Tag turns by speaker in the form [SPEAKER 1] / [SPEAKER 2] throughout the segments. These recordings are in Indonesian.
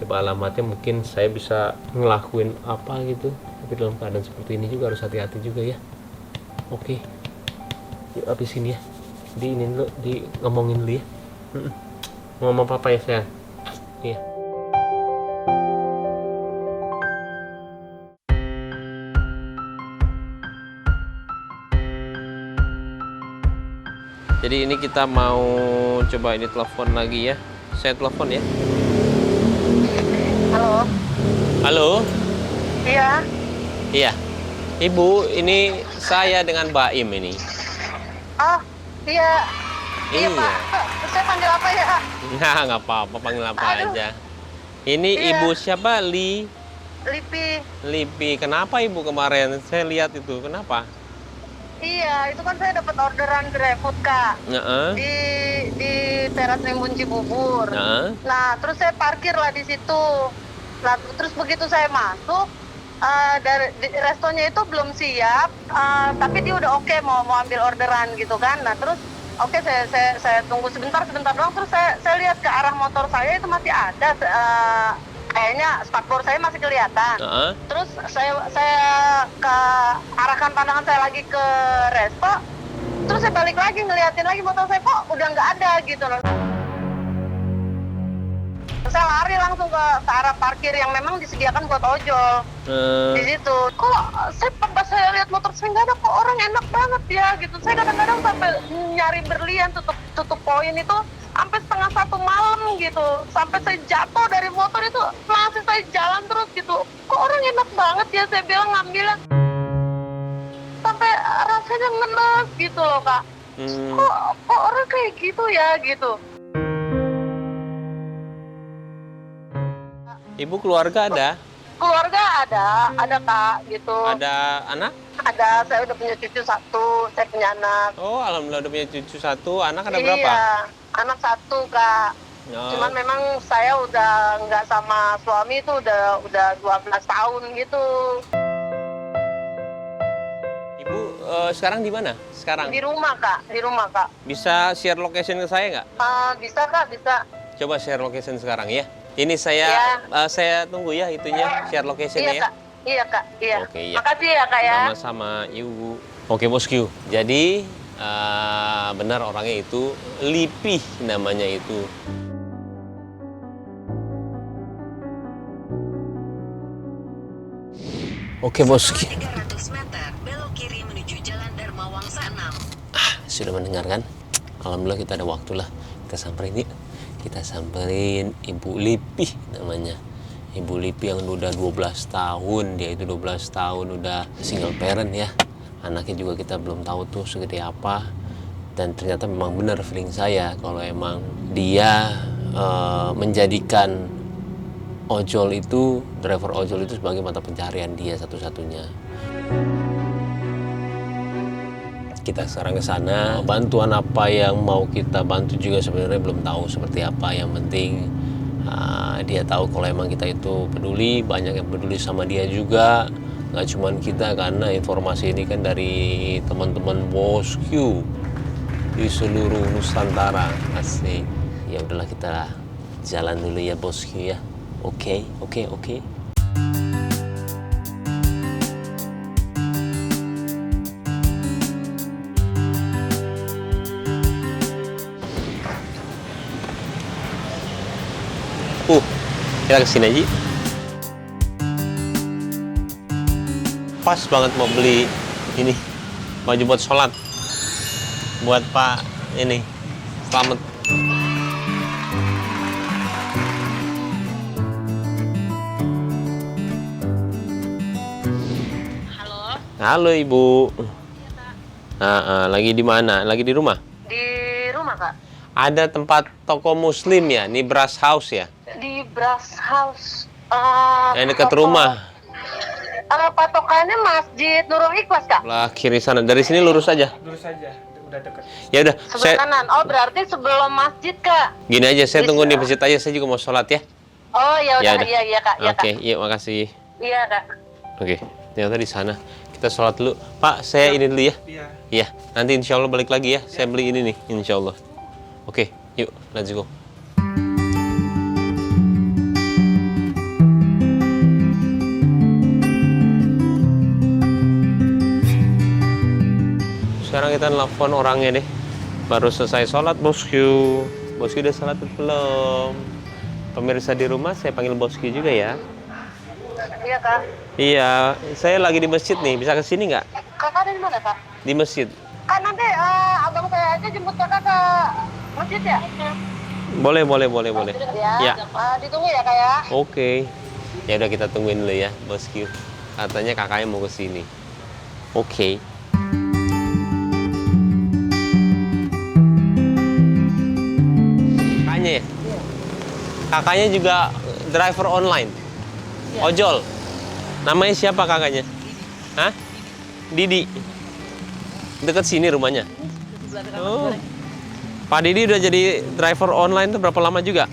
[SPEAKER 1] Coba alamatnya, mungkin saya bisa ngelakuin apa gitu. Tapi dalam keadaan seperti ini juga harus hati-hati juga ya. Oke, yuk habisin ya. Di dulu, di ngomongin dulu ya. Ngomong apa ya sayang? Iya. Jadi ini kita mau coba ini telepon lagi ya. Saya telepon ya.
[SPEAKER 2] Halo.
[SPEAKER 1] Halo.
[SPEAKER 2] Iya.
[SPEAKER 1] Iya. Ibu, ini saya dengan Baim ini.
[SPEAKER 2] Oh, iya.
[SPEAKER 1] Iya.
[SPEAKER 2] Pak. Saya panggil apa ya?
[SPEAKER 1] Nggak apa-apa, panggil apa
[SPEAKER 2] Aduh.
[SPEAKER 1] aja. Ini
[SPEAKER 2] Iya.
[SPEAKER 1] Ibu siapa?
[SPEAKER 2] Lipi.
[SPEAKER 1] Lipi. Kenapa Ibu kemarin? Saya lihat itu. Kenapa?
[SPEAKER 2] Iya, itu kan saya dapat orderan GrabFood, Kak.
[SPEAKER 1] Heeh.
[SPEAKER 2] Di Teras Limbun Cibubur.
[SPEAKER 1] Heeh.
[SPEAKER 2] Nah, terus saya parkir lah di situ. Nah, terus begitu saya masuk, restonya itu belum siap, tapi dia udah oke mau ambil orderan gitu kan. Nah, terus oke, saya tunggu sebentar doang, terus saya lihat ke arah motor saya itu masih ada, kayaknya spakbor saya masih kelihatan. Terus saya ke arahkan pandangan saya lagi ke resto, terus saya balik lagi ngeliatin lagi motor saya, kok udah nggak ada gitu loh. Saya lari langsung ke arah parkir yang memang disediakan buat ojol. Di situ kok pas saya lihat motor saya nggak ada, kok orang enak banget ya gitu. Saya kadang-kadang sampai nyari berlian tutup poin itu sampai 1:30 malam gitu, sampai saya jatuh dari motor itu masih saya jalan terus gitu. Kok orang enak banget ya, saya bilang ngambilnya sampai rasanya ngenes gitu loh, Kak. Kok orang kayak gitu ya gitu.
[SPEAKER 1] Ibu keluarga ada?
[SPEAKER 2] Keluarga ada Kak gitu.
[SPEAKER 1] Ada anak?
[SPEAKER 2] Ada, saya udah punya cucu 1, saya punya anak.
[SPEAKER 1] Oh, alhamdulillah udah punya cucu 1. Anak ada berapa?
[SPEAKER 2] Iya, anak 1, Kak.
[SPEAKER 1] Oh.
[SPEAKER 2] Cuman memang saya udah nggak sama suami itu udah 12 tahun gitu.
[SPEAKER 1] Ibu sekarang di mana? Sekarang?
[SPEAKER 2] Di rumah, Kak.
[SPEAKER 1] Bisa share location ke saya nggak?
[SPEAKER 2] Bisa, Kak, bisa.
[SPEAKER 1] Coba share location sekarang ya. Ini saya saya tunggu ya itunya, share location-nya ya.
[SPEAKER 2] Kak. Iya, Kak. Iya.
[SPEAKER 1] Oke, ya.
[SPEAKER 2] Makasih ya, Kak ya.
[SPEAKER 1] Sama-sama, Ibu. Oke, Bosku. Jadi benar orangnya itu Lipi namanya itu. Oke, Bosku.
[SPEAKER 3] 300 meter belok kiri menuju Jalan Dharma Wangsa 6.
[SPEAKER 1] Sudah mendengarkan? Alhamdulillah kita ada waktu lah. Kita samperin yuk. Kita samperin Ibu Lipi namanya. Ibu Lipi yang udah 12 tahun. Dia itu 12 tahun udah single parent ya. Anaknya juga kita belum tahu tuh segede apa. Dan ternyata memang benar feeling saya kalau emang dia menjadikan ojol itu, driver ojol itu sebagai mata pencarian dia satu-satunya. Kita sekarang ke sana. Bantuan apa yang mau kita bantu juga sebenarnya belum tahu seperti apa. Yang penting dia tahu kalau emang kita itu peduli, banyak yang peduli sama dia juga. Nggak cuman kita, karena informasi ini kan dari teman-teman Bosku di seluruh Nusantara. Asik. Ya udahlah, kita jalan dulu ya Bosku ya. Oke. Kita kesini aja. Pas banget mau beli ini baju buat sholat buat Pak ini Slamet. Halo Ibu. Lagi di mana? Lagi di rumah?
[SPEAKER 2] Di rumah, Kak.
[SPEAKER 1] Ada tempat toko muslim ya? Ini Brass House ya?
[SPEAKER 2] Di Brass House.
[SPEAKER 1] Yang dekat rumah.
[SPEAKER 2] Patokannya Masjid Nurul Ikhlas, Kak.
[SPEAKER 1] Lah kiri sana. Dari sini lurus aja.
[SPEAKER 4] Lurus aja, udah deket.
[SPEAKER 1] Ya udah.
[SPEAKER 2] Sebelah kanan. Oh, berarti sebelum masjid, Kak.
[SPEAKER 1] Gini aja, saya tunggu di masjid aja. Saya juga mau sholat ya.
[SPEAKER 2] Oh, ya udah. Iya, Kak. Iya,
[SPEAKER 1] Oke,
[SPEAKER 2] Kak.
[SPEAKER 1] yuk makasih.
[SPEAKER 2] Iya, Kak.
[SPEAKER 1] Oke, ternyata di sana. Kita sholat dulu. Pak, saya ini dulu ya.
[SPEAKER 4] Iya.
[SPEAKER 1] Iya, nanti insya Allah balik lagi ya. Saya beli ini nih, insya Allah. Oke, yuk, let's go. kita nelfon orangnya deh. Baru selesai sholat, bosku. Bosku udah sholat belum? Pemirsa di rumah, saya panggil bosku juga ya.
[SPEAKER 2] Iya, Kak.
[SPEAKER 1] Iya, saya lagi di masjid nih. Bisa ke sini nggak?
[SPEAKER 2] Kakak ada di mana, Kak?
[SPEAKER 1] Di masjid.
[SPEAKER 2] Kak, nanti abang saya aja jemput kakak ke masjid ya?
[SPEAKER 1] Boleh.
[SPEAKER 2] Ya.
[SPEAKER 1] Ya.
[SPEAKER 2] Ditunggu ya, Kak ya?
[SPEAKER 1] Oke. Ya udah kita tungguin dulu ya, bosku. Katanya kakaknya mau ke sini. Oke. Kakaknya ya?
[SPEAKER 2] Iya.
[SPEAKER 1] Kakaknya juga driver online.
[SPEAKER 2] Iya.
[SPEAKER 1] Ojol. Namanya siapa kakaknya? Hah? Didi. Dekat sini rumahnya. Oh. Pak Didi udah jadi driver online tuh berapa lama juga?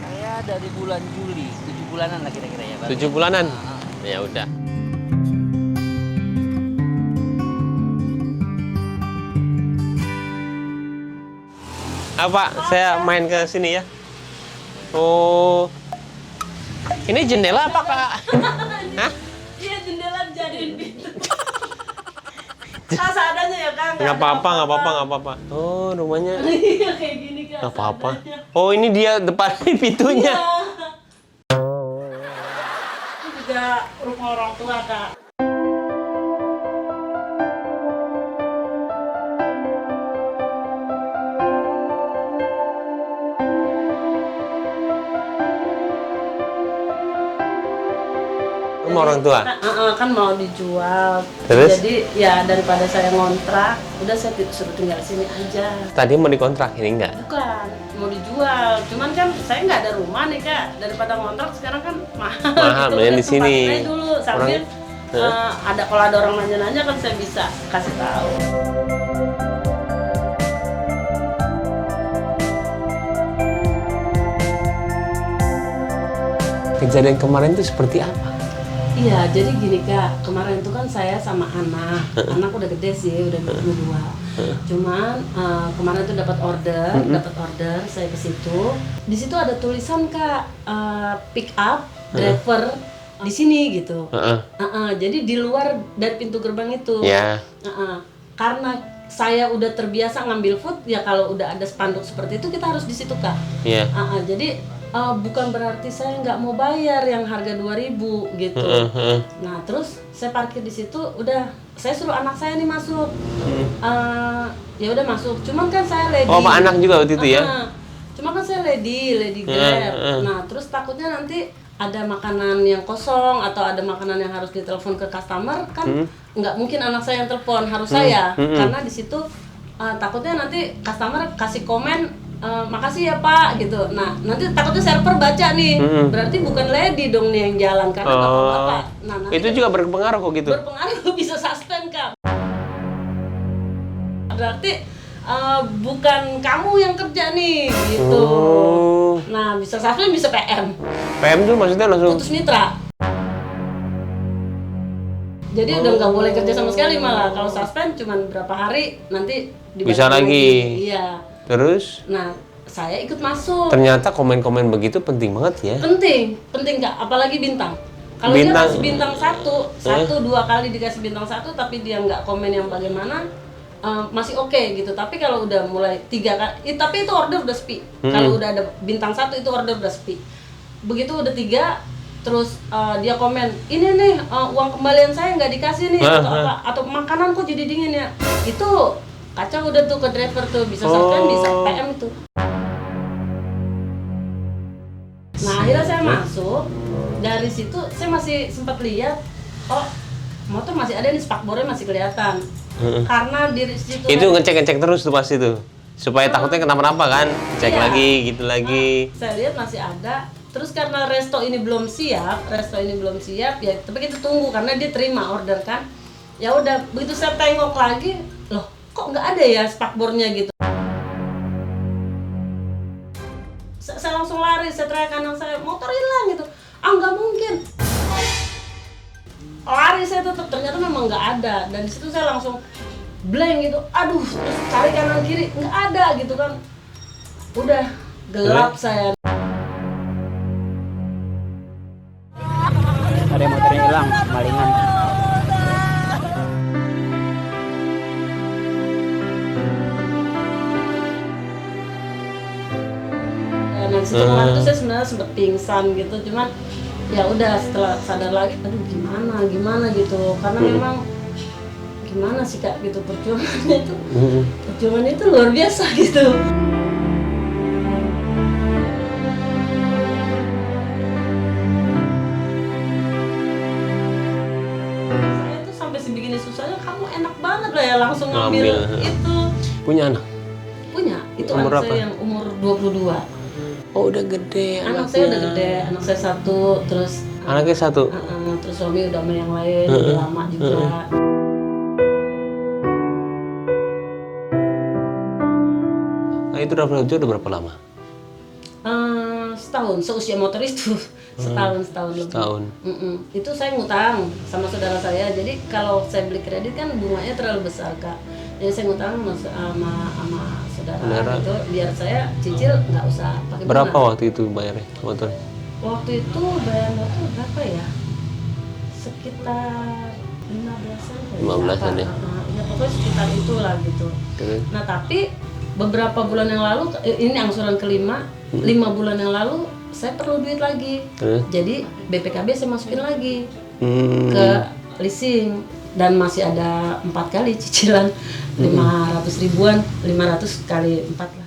[SPEAKER 4] Saya dari bulan Juli, 7 bulanan lah kira-kira ya.
[SPEAKER 1] 7 bulanan? Ya udah. Pak, saya main ke sini ya. Oh. Ini jendela apa, Kak? Hah?
[SPEAKER 5] Iya, jendela jadiin pintu. Seadanya ya, Kang.
[SPEAKER 1] Nggak apa-apa. Oh, rumahnya
[SPEAKER 5] Iya, kayak gini, Kak.
[SPEAKER 1] nggak apa-apa.
[SPEAKER 5] seadanya.
[SPEAKER 1] Oh, ini dia depan pintunya.
[SPEAKER 5] Iya. Itu juga rumah orang tua, Kak.
[SPEAKER 1] Rumah orang tua.
[SPEAKER 5] Kan mau dijual.
[SPEAKER 1] Terus?
[SPEAKER 5] Jadi ya daripada saya ngontrak, udah saya suruh tinggal sini aja.
[SPEAKER 1] Tadi mau dikontrak, ini enggak?
[SPEAKER 5] Bukan, mau dijual. Cuman kan saya nggak ada rumah nih, Kak. Daripada ngontrak sekarang kan mahal.
[SPEAKER 1] Mahal,
[SPEAKER 5] gitu.
[SPEAKER 1] mending
[SPEAKER 5] Udah
[SPEAKER 1] di sini.
[SPEAKER 5] tempat saya dulu sambil kalau ada orang nanya-nanya kan saya bisa kasih tahu.
[SPEAKER 1] Kejadian kemarin itu seperti apa?
[SPEAKER 5] Iya, jadi gini Kak, kemarin itu kan saya sama anak udah gede sih, udah 22. Cuman kemarin itu dapat order, saya ke situ. Di situ ada tulisan Kak, pick up driver di sini gitu. Jadi di luar dari pintu gerbang itu.
[SPEAKER 1] Ya.
[SPEAKER 5] Karena saya udah terbiasa ngambil food, ya kalau udah ada spanduk seperti itu kita harus di situ Kak.
[SPEAKER 1] Iya.
[SPEAKER 5] Jadi bukan berarti saya nggak mau bayar yang harga 2.000 gitu. Nah terus saya parkir di situ, udah saya suruh anak saya nih masuk. Ya udah masuk. Cuman kan saya lady.
[SPEAKER 1] Oh, Pak anak juga waktu itu ya?
[SPEAKER 5] Cuma kan saya lady Grab. Nah terus takutnya nanti ada makanan yang kosong atau ada makanan yang harus ditelepon ke customer kan nggak mungkin anak saya yang telepon, harus saya karena di situ takutnya nanti customer kasih komen. Makasih ya Pak gitu. Nah nanti takutnya server baca nih, berarti bukan lady dong nih yang jalan karena bapak. Nah nanti
[SPEAKER 1] itu juga berpengaruh kok gitu.
[SPEAKER 5] Berpengaruh, bisa suspend Kak. Berarti bukan kamu yang kerja nih gitu. Nah bisa suspend, bisa PM.
[SPEAKER 1] PM tuh maksudnya langsung
[SPEAKER 5] Putus mitra. Jadi udah nggak boleh kerja sama sekali malah. Kalau suspend cuman berapa hari nanti
[SPEAKER 1] bisa lagi.
[SPEAKER 5] Iya.
[SPEAKER 1] Terus?
[SPEAKER 5] Nah, saya ikut masuk.
[SPEAKER 1] Ternyata komen-komen begitu penting banget ya?
[SPEAKER 5] Penting Kak, apalagi bintang. Kalau dia kasih bintang satu, dua kali dikasih bintang satu, tapi dia nggak komen yang bagaimana, masih oke gitu. Tapi kalau udah mulai 3 kali, tapi itu order udah sepi. Kalau udah ada bintang 1 itu order udah sepi. Begitu udah 3, terus dia komen, ini nih uang kembalian saya nggak dikasih nih, atau makanan kok jadi dingin ya. Itu kacau udah tuh ke driver tuh, bisa suspend, bisa PM itu. Nah akhirnya saya masuk, dari situ saya masih sempat lihat, oh motor masih ada nih, spakbornya masih kelihatan. Karena di situ
[SPEAKER 1] itu ngecek terus tuh pasti tuh, supaya takutnya kenapa-napa kan, cek lagi gitu lagi.
[SPEAKER 5] Saya lihat masih ada. Terus karena resto ini belum siap ya, tapi kita tunggu karena dia terima order kan. Ya udah, begitu saya tengok lagi, loh kok nggak ada ya spakbornya gitu. Saya langsung lari, saya teriak anak saya, motor hilang gitu. Nggak mungkin. Lari saya tetap, ternyata memang nggak ada. Dan disitu saya langsung blank gitu. Aduh, terus cari kanan kiri, nggak ada gitu kan. Udah gelap saya.
[SPEAKER 4] Ada motor yang hilang, malingan.
[SPEAKER 5] kemarin tuh saya sebenarnya sempet pingsan gitu, cuman ya udah setelah sadar lagi, aduh gimana gitu, karena memang gimana sih Kak gitu, perjuangannya itu luar biasa gitu. Saya tuh sampai sebegini susahnya, kamu enak banget lah ya langsung ngambil itu.
[SPEAKER 1] Punya anak?
[SPEAKER 5] Punya, itu
[SPEAKER 1] Umur
[SPEAKER 5] anak
[SPEAKER 1] berapa?
[SPEAKER 5] saya yang umur 22.
[SPEAKER 1] Oh udah gede
[SPEAKER 5] Anak
[SPEAKER 1] anaknya.
[SPEAKER 5] saya udah gede, anak saya 1, terus
[SPEAKER 1] Anaknya 1?
[SPEAKER 5] terus suami udah sama yang lain, udah lama juga.
[SPEAKER 1] Nah itu udah berapa lama?
[SPEAKER 5] Setahun, seusia motor itu setahun lebih.
[SPEAKER 1] Setahun.
[SPEAKER 5] Itu saya ngutang sama saudara saya, jadi kalau saya beli kredit kan bunganya terlalu besar Kak. Jadi saya ngutang sama saudara gitu, biar saya cicil nggak usah pakai bunga.
[SPEAKER 1] Berapa waktu itu bayarnya motor?
[SPEAKER 5] Waktu itu bayar motor berapa ya? Sekitar 15-an kali
[SPEAKER 1] 15-an ya?
[SPEAKER 5] Ya pokoknya sekitar itulah gitu.
[SPEAKER 1] Terus?
[SPEAKER 5] Nah tapi beberapa bulan yang lalu, ini angsuran kelima, 5 bulan yang lalu saya perlu duit lagi.
[SPEAKER 1] Terus?
[SPEAKER 5] Jadi BPKB saya masukin lagi
[SPEAKER 1] Hmm.
[SPEAKER 5] ke leasing, dan masih ada 4 kali cicilan 500 ribuan, 500 kali 4 lah.